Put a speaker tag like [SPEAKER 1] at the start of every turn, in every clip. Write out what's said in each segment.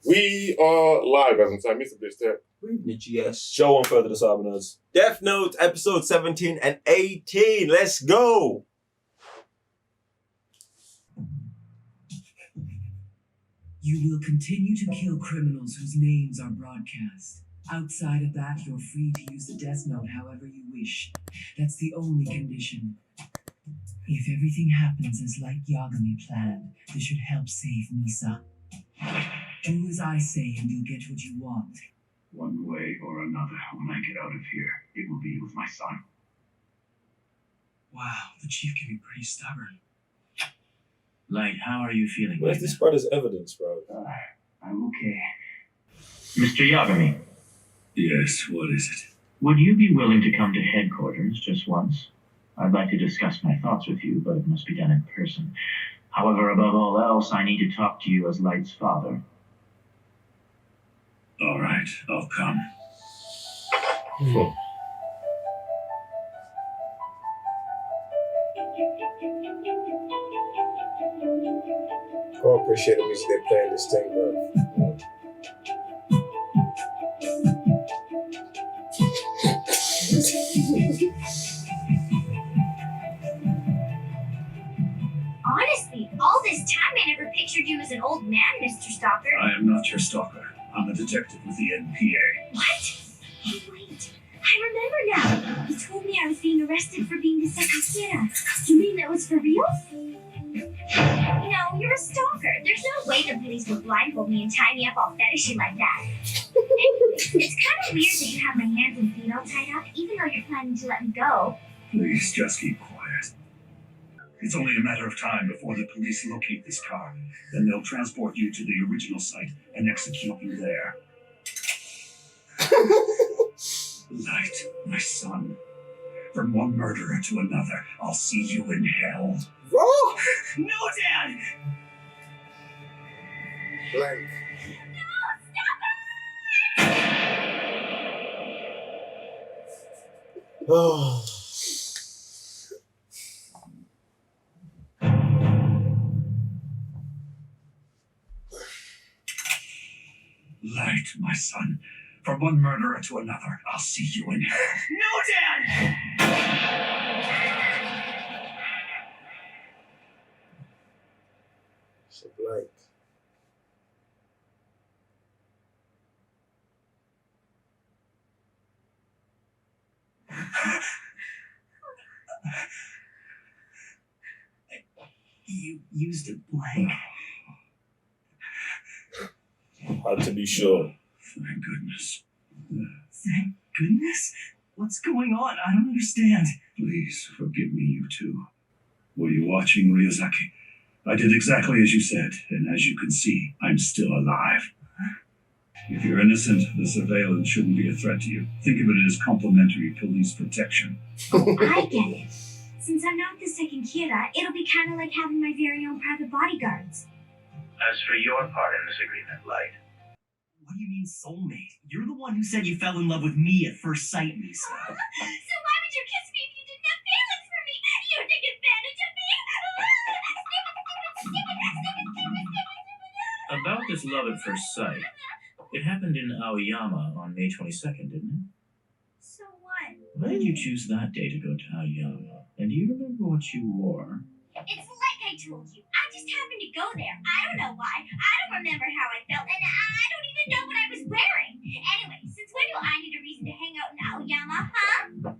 [SPEAKER 1] We are live, as in time. Mr. Bitch,
[SPEAKER 2] Yes.
[SPEAKER 3] Show on further to Cybernerds.
[SPEAKER 2] Death Note, episode 17 and 18. Let's go!
[SPEAKER 4] You will continue to kill criminals whose names are broadcast. Outside of that, you're free to use the Death Note however you wish. That's the only condition. If everything happens as like Yagami planned, this should help save Misa. Do as I say and you'll get what you want.
[SPEAKER 5] One way or another, when I get out of here, it will be with my son.
[SPEAKER 4] Wow, the chief can be pretty stubborn.
[SPEAKER 5] Light, how are you feeling?
[SPEAKER 3] Where's this brother's evidence, bro?
[SPEAKER 5] I'm okay. Mr. Yagami.
[SPEAKER 6] Yes, what is it?
[SPEAKER 5] Would you be willing to come to headquarters just once? I'd like to discuss my thoughts with you, but it must be done in person. However, above all else, I need to talk to you as Light's father.
[SPEAKER 6] All right, I'll come.
[SPEAKER 1] I appreciate the music they're playing this thing, bro.
[SPEAKER 7] Honestly, all this time I never pictured you as an old man, Mr. Stalker.
[SPEAKER 6] I am not your stalker. I'm a detective with the NPA.
[SPEAKER 7] What? Oh, wait. I remember now. You told me I was being arrested for being the second. You mean that was for real? No, you're a stalker. There's no way the police would blindfold me and tie me up all fetishy like that. Anyways, it's kind of weird that you have my hands and feet all tied up, even though you're planning to let me go.
[SPEAKER 6] Please, just keep quiet. It's only a matter of time before the police locate this car. Then they'll transport you to the original site and execute you there. Light, my son. From one murderer to another, I'll see you in hell.
[SPEAKER 1] Oh!
[SPEAKER 6] No, Dad!
[SPEAKER 1] Blank.
[SPEAKER 3] Oh.
[SPEAKER 6] Light, my son. From one murderer to another, I'll see you in hell. No, Dad!
[SPEAKER 1] It's a blank.
[SPEAKER 4] You used a blank.
[SPEAKER 3] Had to be sure.
[SPEAKER 6] Thank goodness.
[SPEAKER 4] Thank goodness? What's going on? I don't understand.
[SPEAKER 6] Please forgive me, you two. Were you watching, Ryuzaki? I did exactly as you said, and as you can see, I'm still alive. If you're innocent, the surveillance shouldn't be a threat to you. Think of it as complimentary police protection.
[SPEAKER 7] Oh, I get it. Since I'm not the second Kira, it'll be kind of like having my very own private bodyguards.
[SPEAKER 5] As for your part in this agreement, Light,
[SPEAKER 4] What do you mean soulmate? You're the one who said you fell in love with me at first sight, Misa.
[SPEAKER 7] So why would you kiss me if you didn't have feelings for me? You took advantage of me!
[SPEAKER 8] About this love at first sight, it happened in Aoyama on May 22nd, didn't it?
[SPEAKER 7] So what?
[SPEAKER 8] Why did you choose that day to go to Aoyama? And do you remember what you wore?
[SPEAKER 7] It's like I told you. I just happened to go there. I don't know why. I don't remember how I felt, and I don't even know what I was wearing. Anyway, since when do I need a reason to hang out in Aoyama, huh?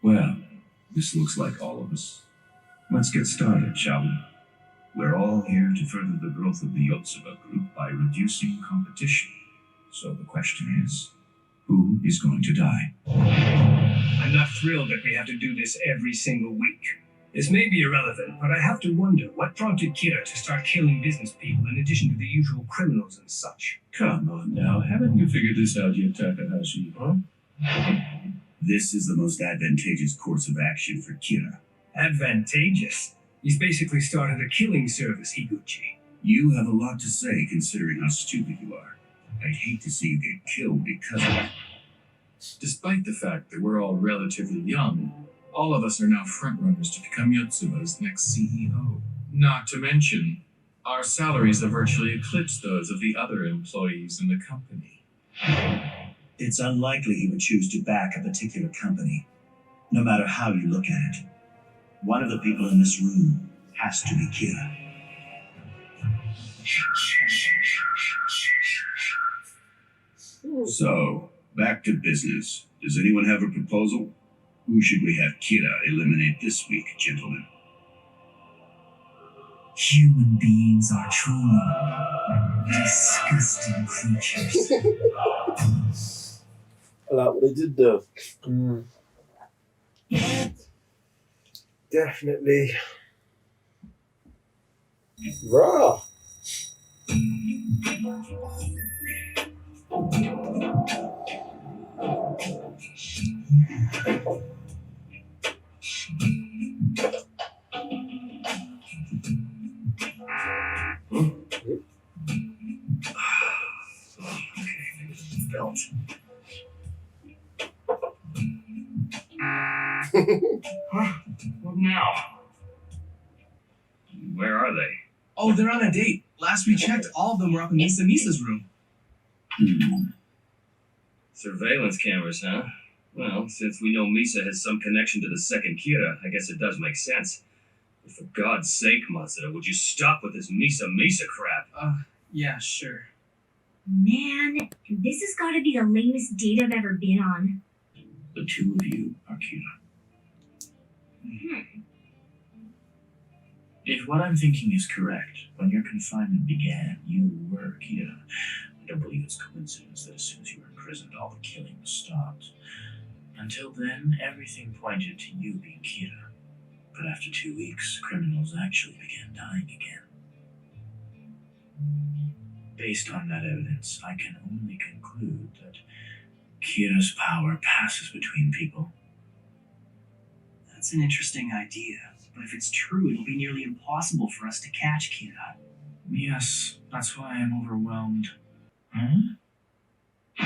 [SPEAKER 6] Well, this looks like all of us. Let's get started, shall we? We're all here to further the growth of the Yotsuba group by reducing competition. So the question is, who is going to die?
[SPEAKER 9] I'm not thrilled that we have to do this every single week. This may be irrelevant, but I have to wonder what prompted Kira to start killing business people in addition to the usual criminals and such.
[SPEAKER 6] Come on now, haven't you figured this out yet, Takahashi? Huh? This is the most advantageous course of action for Kira.
[SPEAKER 9] Advantageous? He's basically started a killing service, Higuchi.
[SPEAKER 6] You have a lot to say considering how stupid you are. I'd hate to see you get killed because of it.
[SPEAKER 10] Despite the fact that we're all relatively young, all of us are now frontrunners to become Yotsuba's next CEO. Not to mention, our salaries have virtually eclipsed those of the other employees in the company.
[SPEAKER 11] It's unlikely he would choose to back a particular company, no matter how you look at it. One of the people in this room has to be Kira.
[SPEAKER 6] So, back to business. Does anyone have a proposal? Who should we have Kira eliminate this week, gentlemen?
[SPEAKER 4] Human beings are truly disgusting creatures.
[SPEAKER 2] I like what they did there.
[SPEAKER 1] Definitely. Raw.
[SPEAKER 11] Belt.
[SPEAKER 9] What now?
[SPEAKER 6] Where are they?
[SPEAKER 9] Oh, they're on a date. Last we checked, all of them were up in Misa and Mr's room.
[SPEAKER 12] Surveillance cameras, huh? Well, since we know Misa has some connection to the second Kira, I guess it does make sense. But for God's sake, Masa, would you stop with this Misa crap?
[SPEAKER 9] Yeah, sure.
[SPEAKER 7] Man, this has got to be the lamest date I've ever been on.
[SPEAKER 5] The two of you are Kira. If what I'm thinking is correct, when your confinement began, you were Kira. I don't believe it's coincidence that as soon as you were imprisoned, all the killing was stopped. Until then, everything pointed to you being Kira. But after 2 weeks, criminals actually began dying again. Based on that evidence, I can only conclude that Kira's power passes between people.
[SPEAKER 13] That's an interesting idea, but if it's true, it'll be nearly impossible for us to catch Kira.
[SPEAKER 5] Yes, that's why I'm overwhelmed. Huh? I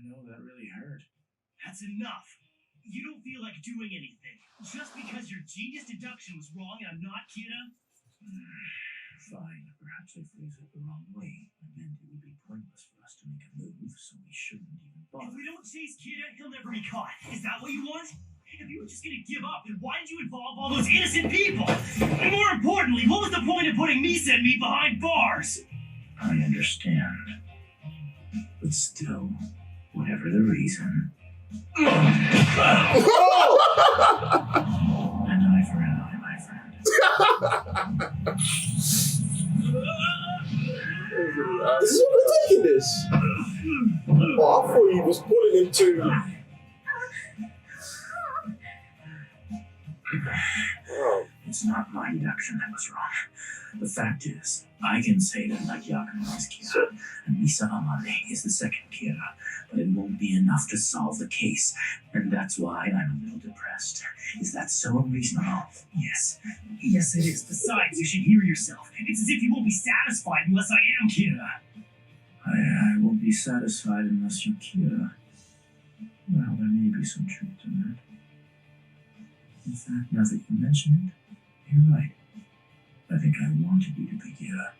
[SPEAKER 5] know that really hurt.
[SPEAKER 13] That's enough. You don't feel like doing anything. Just because your genius deduction was wrong and I'm not Kira?
[SPEAKER 5] Fine, perhaps I phrased it the wrong way. I meant it would be pointless for us to make a move, so we shouldn't even
[SPEAKER 13] If
[SPEAKER 5] bother.
[SPEAKER 13] we don't chase Kira, he'll never be caught. Is that what you want? If you were just gonna give up, then why did you involve all those innocent people? And more importantly, what was the point of putting Misa and me behind bars?
[SPEAKER 5] I understand. But still, whatever the reason. An eye for an eye, my friend.
[SPEAKER 1] This is what we're taking this. Oh, I thought he was pulling him to. Oh.
[SPEAKER 5] It's not my deduction that was wrong. The fact is, I can say that Yagami is Kira, and Misa is the second Kira, but it won't be enough to solve the case, and that's why I'm a little depressed. Is that so unreasonable?
[SPEAKER 13] Yes. Yes, it is. Besides, you should hear yourself. It's as if you won't be satisfied unless I am Kira.
[SPEAKER 5] I won't be satisfied unless you're Kira. Well, there may be some truth to that. In fact, now that you mention it, you're right. I think I wanted you to be Kira.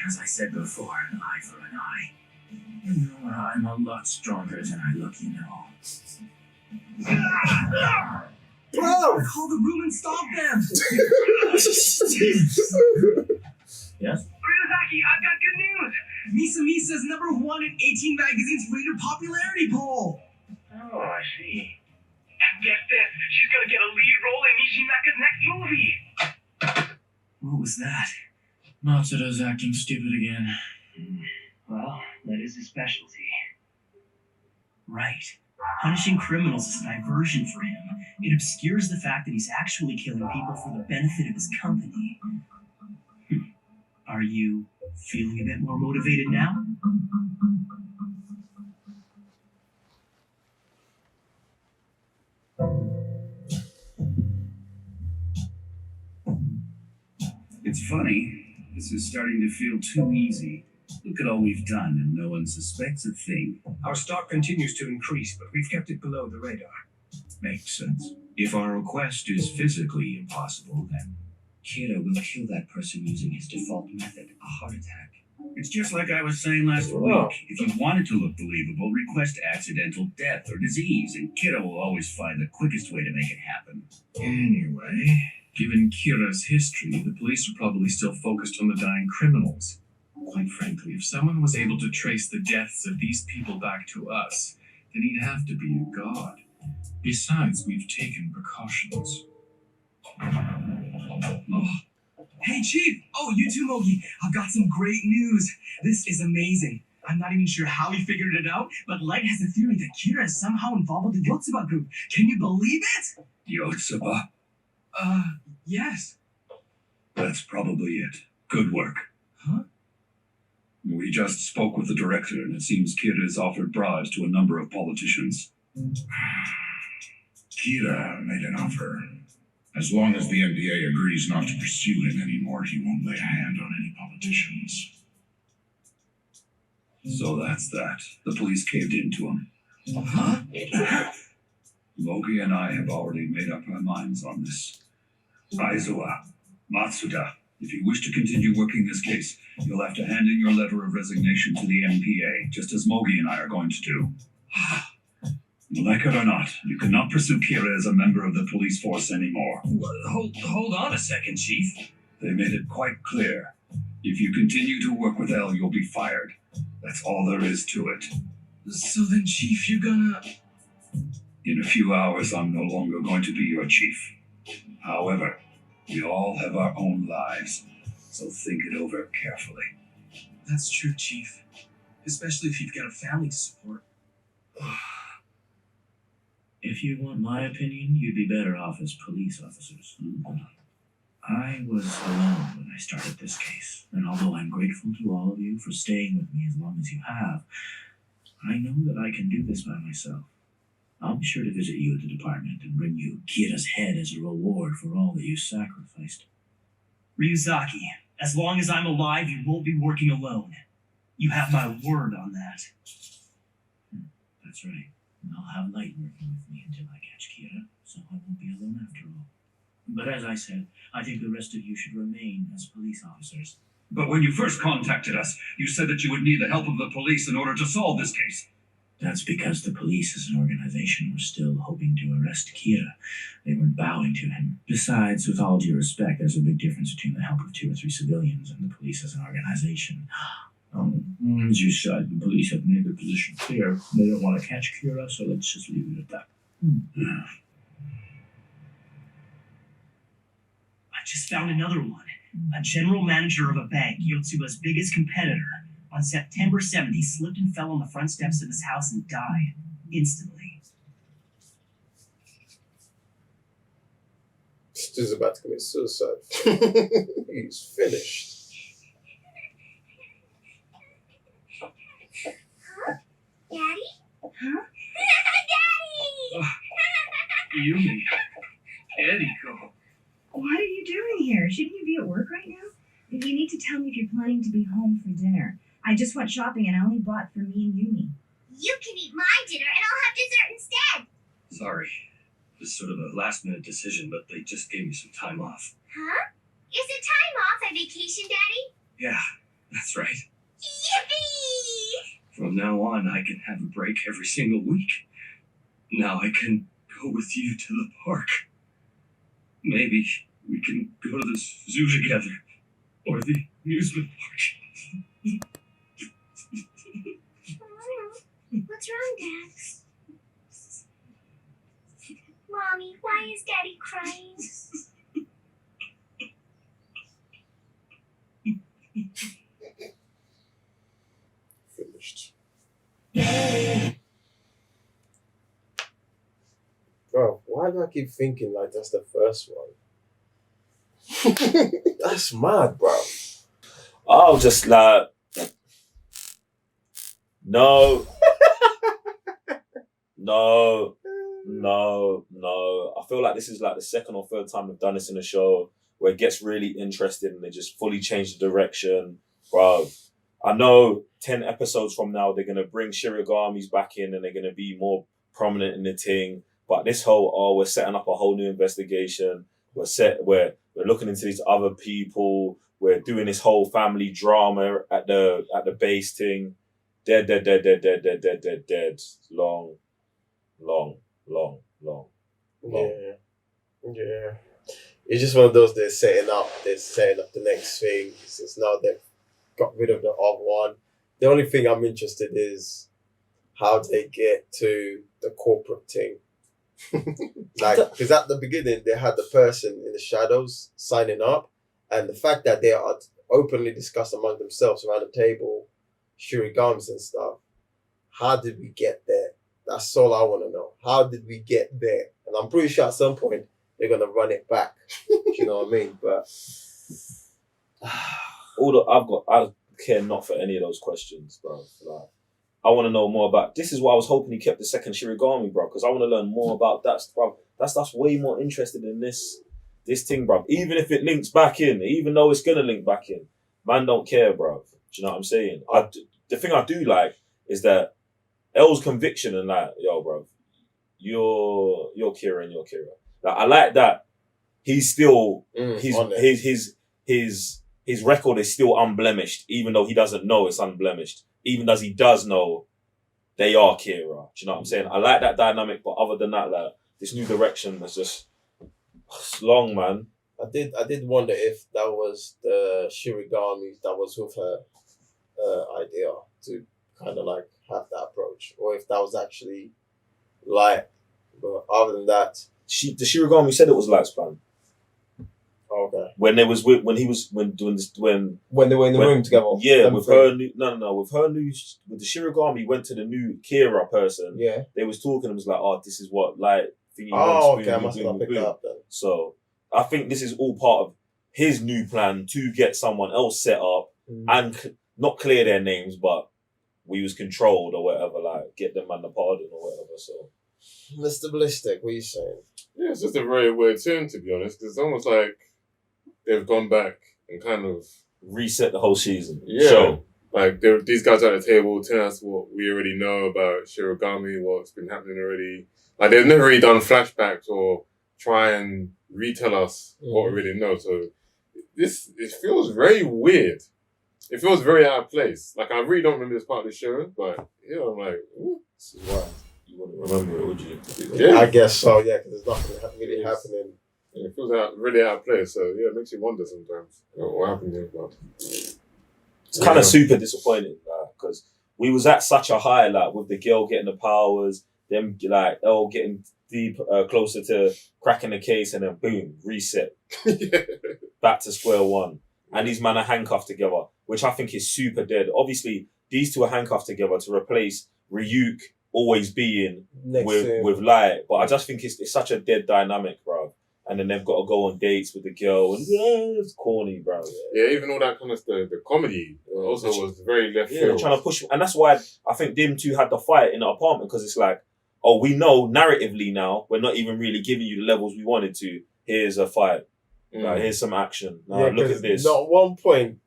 [SPEAKER 5] As I said before, an eye for an eye. You know, I'm a lot stronger than I look, you know.
[SPEAKER 13] Call the room and stop them!
[SPEAKER 5] Yes?
[SPEAKER 9] Ryuzaki, I've got good news! Misa is #1 in 18 Magazine's Reader Popularity Poll!
[SPEAKER 5] Oh, I see.
[SPEAKER 9] And get this, she's gonna get a lead role in Nishimaka's next movie!
[SPEAKER 13] What was that?
[SPEAKER 5] Matsuda's acting stupid again.
[SPEAKER 13] Well, that is his specialty. Right. Punishing criminals is a diversion for him. It obscures the fact that he's actually killing people for the benefit of his company. Are you feeling a bit more motivated now?
[SPEAKER 6] It's funny. This is starting to feel too easy. Look at all we've done and no one suspects a thing.
[SPEAKER 9] Our stock continues to increase, but we've kept it below the radar.
[SPEAKER 5] Makes sense. If our request is physically impossible, then Kira will kill that person using his default method, a heart attack.
[SPEAKER 6] It's just like I was saying last week. If you want it to look believable, request accidental death or disease, and Kira will always find the quickest way to make it happen.
[SPEAKER 10] Anyway, given Kira's history, the police are probably still focused on the dying criminals. Quite frankly, if someone was able to trace the deaths of these people back to us, then he'd have to be a god. Besides, we've taken precautions.
[SPEAKER 13] Hey, Chief! Oh, you too, Mogi. I've got some great news. This is amazing. I'm not even sure how he figured it out, but Light has a theory that Kira is somehow involved with the Yotsuba group. Can you believe it?
[SPEAKER 6] Yotsuba?
[SPEAKER 13] Yes.
[SPEAKER 6] That's probably it. Good work.
[SPEAKER 13] Huh?
[SPEAKER 6] We just spoke with the director, and it seems Kira has offered bribes to a number of politicians.
[SPEAKER 14] Kira made an offer. As long as the NDA agrees not to pursue him anymore, he won't lay a hand on any politicians.
[SPEAKER 6] So that's that. The police caved in to him.
[SPEAKER 13] Huh?
[SPEAKER 6] Mogi and I have already made up our minds on this. Aizawa, Matsuda, if you wish to continue working this case, you'll have to hand in your letter of resignation to the MPA, just as Mogi and I are going to do. Like it or not, you cannot pursue Kira as a member of the police force anymore.
[SPEAKER 13] Hold on a second, Chief.
[SPEAKER 6] They made it quite clear. If you continue to work with Elle, you'll be fired. That's all there is to it.
[SPEAKER 13] So then, Chief, you're gonna...
[SPEAKER 6] In a few hours, I'm no longer going to be your chief. However, we all have our own lives, so think it over carefully.
[SPEAKER 13] That's true, Chief. Especially if you've got a family to support.
[SPEAKER 8] If you want my opinion, you'd be better off as police officers. I was alone when I started this case, and although I'm grateful to all of you for staying with me as long as you have, I know that I can do this by myself. I'll be sure to visit you at the department and bring you Kira's head as a reward for all that you sacrificed.
[SPEAKER 13] Ryuzaki, as long as I'm alive, you won't be working alone. You have my word on that.
[SPEAKER 8] That's right. And I'll have Light working with me until I catch Kira, so I won't be alone after all. But as I said, I think the rest of you should remain as police officers.
[SPEAKER 6] But when you first contacted us, you said that you would need the help of the police in order to solve this case.
[SPEAKER 8] That's because the police as an organization were still hoping to arrest Kira. They weren't bowing to him. Besides, with all due respect, there's a big difference between the help of 2 or 3 civilians and the police as an organization. As you said, the police have made their position clear. They don't want to catch Kira, so let's just leave it at that.
[SPEAKER 13] I just found another one. A general manager of a bank, Yotsuba's biggest competitor. On September 7th, he slipped and fell on the front steps of his house and died instantly.
[SPEAKER 1] He's about to commit suicide. He's finished.
[SPEAKER 7] Daddy?
[SPEAKER 15] Huh?
[SPEAKER 7] Daddy!
[SPEAKER 6] Yumi. Eriko.
[SPEAKER 15] What are you doing here? Shouldn't you be at work right now? You need to tell me if you're planning to be home for dinner. I just went shopping and I only bought for me and Yumi.
[SPEAKER 7] You can eat my dinner and I'll have dessert instead.
[SPEAKER 12] Sorry. It was sort of a last-minute decision, but they just gave me some time off.
[SPEAKER 7] Huh? Is it time off a vacation, Daddy?
[SPEAKER 12] Yeah, that's right.
[SPEAKER 7] Yippee!
[SPEAKER 12] From now on, I can have a break every single week. Now I can go with you to the park. Maybe we can go to the zoo together. Or the amusement park.
[SPEAKER 7] What's wrong, Dad? Mommy, why is Daddy crying?
[SPEAKER 1] Finished. Bro, why do I keep thinking like that's the first one? That's mad, bro.
[SPEAKER 3] I'll just like, no. No. I feel like this is like the second or third time we've done this in a show where it gets really interesting and they just fully change the direction. Bro, I know 10 episodes from now they're going to bring Shirigami's back in and they're going to be more prominent in the thing. But this whole, we're setting up a whole new investigation. We're looking into these other people. We're doing this whole family drama at the base thing. Dead. Long.
[SPEAKER 1] Yeah. It's just one of those they're setting up the next thing. Since now they've got rid of the other one. The only thing I'm interested is how they get to the corporate thing. Like, because at the beginning they had the person in the shadows signing up, and the fact that they are openly discussed among themselves around the table, Shirigamis and stuff. How did we get there? That's all I want to know. How did we get there? And I'm pretty sure at some point they're gonna run it back. You know what I mean? But
[SPEAKER 3] I care not for any of those questions, bro. Like, I want to know more about. This is why I was hoping he kept the second Shirigami, bro, because I want to learn more about that, bro. That stuff's way more interested in this thing, bro. Even if it links back in, even though it's gonna link back in, man, don't care, bro. Do you know what I'm saying? The thing I do like is that L's conviction and like, yo, bro, you're Kira and you're Kira. Like, I like that he's still his record is still unblemished, even though he doesn't know it's unblemished. Even as he does know they are Kira. Do you know what I'm saying? I like that dynamic, but other than that, like, this new direction is just long, man.
[SPEAKER 1] I did wonder if that was the Shirigami that was with her idea to kind of like have that approach, or if that was actually Light. But other than that,
[SPEAKER 3] the Shirigami said it was Light's plan.
[SPEAKER 1] Okay.
[SPEAKER 3] When they were in the
[SPEAKER 1] room together.
[SPEAKER 3] Yeah, with the Shirigami went to the new Kira person.
[SPEAKER 1] Yeah.
[SPEAKER 3] They was talking and was like, oh, this is what Light thingy
[SPEAKER 1] wants. Okay, I must not pick that up then.
[SPEAKER 3] So I think this is all part of his new plan to get someone else set up and not clear their names, but we was controlled or whatever, like get them on the pardon or whatever. So,
[SPEAKER 1] Mr. Ballistic, what are you saying?
[SPEAKER 16] Yeah, it's just a very weird turn, to be honest. It's almost like they've gone back and kind of
[SPEAKER 3] reset the whole season.
[SPEAKER 16] Yeah,
[SPEAKER 3] so,
[SPEAKER 16] like these guys at the table telling us what we already know about Shirogami, what's been happening already. Like, they've never really done flashbacks or try and retell us what we already know. So it feels very weird. It feels very out of place. Like, I really don't remember this part of the show, but yeah, I'm like, ooh.
[SPEAKER 3] This is why you wouldn't remember it, would you?
[SPEAKER 1] Yeah, I guess so. Yeah, because there's nothing really happening.
[SPEAKER 16] Yeah, it feels really out of place. So yeah, it makes you wonder sometimes what happened here. But
[SPEAKER 3] it's kind of super disappointing, because we was at such a high, like with the girl getting the powers, them like Elle getting deep closer to cracking the case, and then boom, reset, back to square one. And these men are handcuffed together, which I think is super dead. Obviously, these two are handcuffed together to replace Ryuk always being with Light. But I just think it's such a dead dynamic, bro. And then they've got to go on dates with the girl, and it's corny, bro.
[SPEAKER 16] Yeah, even all that kind of stuff, the comedy also was very left field.
[SPEAKER 3] Trying to push, and that's why I think them two had the fight in the apartment, because it's like, oh, we know narratively now, we're not even really giving you the levels we wanted to. Here's a fight. Like, here's some action. Look at this.
[SPEAKER 1] At one point,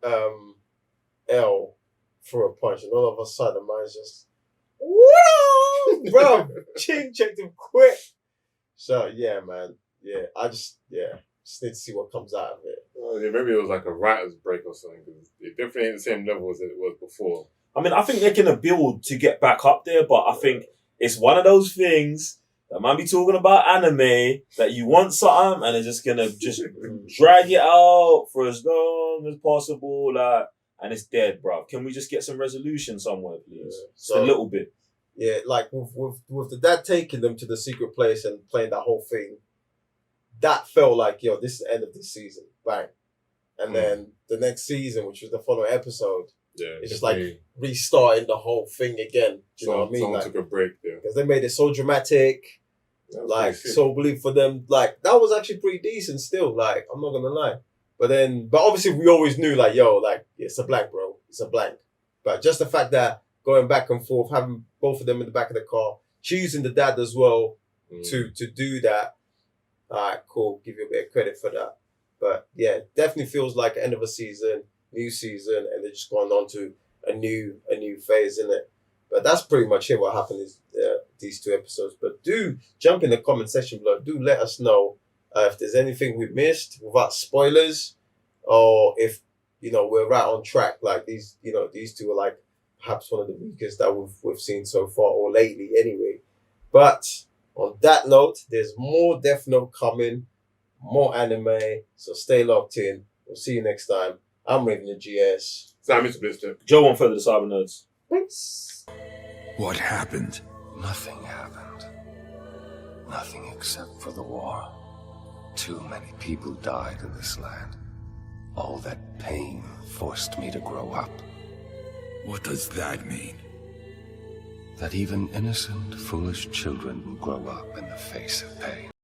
[SPEAKER 1] L threw a punch, and all of a sudden, man's just, whoa, bro, Ching checked him quick. So yeah, man, I just need to see what comes out of it.
[SPEAKER 16] Yeah, maybe it was like a writer's break or something. It definitely ain't the same level as it was before.
[SPEAKER 3] I mean, I think they're gonna build to get back up there, but I think it's one of those things that might be talking about anime that you want something and they're just gonna just drag it out for as long as possible, like, and it's dead, bro. Can we just get some resolution somewhere, please? Just a little bit.
[SPEAKER 1] Yeah, like with the dad taking them to the secret place and playing that whole thing, that felt like, yo, this is the end of this season, bang. And then the next season, which was the following episode, it's just like restarting the whole thing again. Do you know what I mean?
[SPEAKER 16] Someone
[SPEAKER 1] like,
[SPEAKER 16] took a break there.
[SPEAKER 1] Because they made it so dramatic, like, so believe for them. Like, that was actually pretty decent still. Like, I'm not going to lie. But obviously we always knew like, yo, like it's a blank, bro. It's a blank. But just the fact that going back and forth, having both of them in the back of the car, choosing the dad as well to do that. All right, cool. Give you a bit of credit for that. But yeah, definitely feels like end of a season, new season, and they're just going on to a new phase in it. But that's pretty much it. What happened is these 2 episodes. But do jump in the comment section below. Do let us know if there's anything we missed without spoilers, or if we're right on track. Like these 2 are like perhaps one of the weakest that we've seen so far, or lately anyway. But on that note, there's more Death Note coming, more anime. So stay locked in. We'll see you next time. I'm Raven the GS.
[SPEAKER 16] Sam, Mr. Blister.
[SPEAKER 3] Joe on Further the Cyber Nerds.
[SPEAKER 1] Thanks.
[SPEAKER 17] What happened? Nothing happened. Nothing except for the war. Too many people died in this land. All that pain forced me to grow up.
[SPEAKER 18] What does that mean?
[SPEAKER 17] That even innocent, foolish children will grow up in the face of pain.